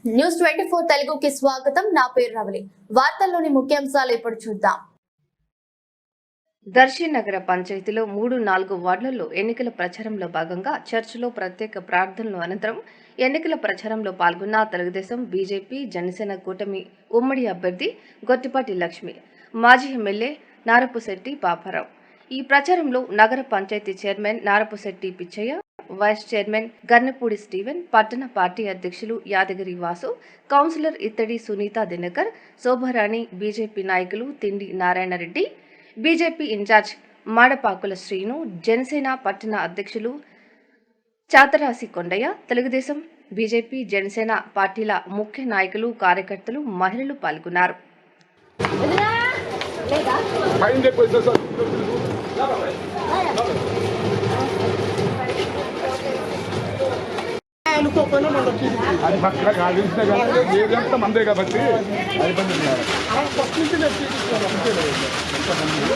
News 24 తెలుగుకి స్వాగతం. నా పేరు రవలి. వార్తల్లోని ముఖ్యాంశాలు ఇప్పుడు చూద్దాం. దర్శి నగర పంచాయతీలో 3-4 వార్డులలో ఎన్నికల ప్రచారంలో భాగంగా చర్చిలో ప్రత్యేక ప్రార్థనల అనంతరం ఎన్నికల ప్రచారంలో పాల్గొన్న తెలుగుదేశం, బీజేపీ, జనసేన కూటమి ఉమ్మడి అభ్యర్థి గొట్టిపాటి లక్ష్మి, మాజీ ఎమ్మెల్యే నారపుశెట్టి పాపారావు. ఈ ప్రచారంలో నగర పంచాయతీ chairman Narapusetti Pichaiah, vice chairman Gannapudi Steven, పట్టణ పార్టీ అధ్యక్షులు యాదగిరి వాసు, కౌన్సిలర్ ఇత్తడి సునీత దినకర్, శోభారాణి, బీజేపీ నాయకులు తిండి నారాయణరెడ్డి, బీజేపీ ఇన్ఛార్జ్ మాడపాకుల శ్రీను, జనసేన పట్టణ అధ్యక్షులు చాతరాసి కొండయ్య, తెలుగుదేశం, బీజేపీ, జనసేన పార్టీల ముఖ్య నాయకులు, కార్యకర్తలు, మహిళలు పాల్గొన్నారు. అది పక్కన కావాల్సిన ఏదంతా మందే కాబట్టి అది పండుతున్నారు.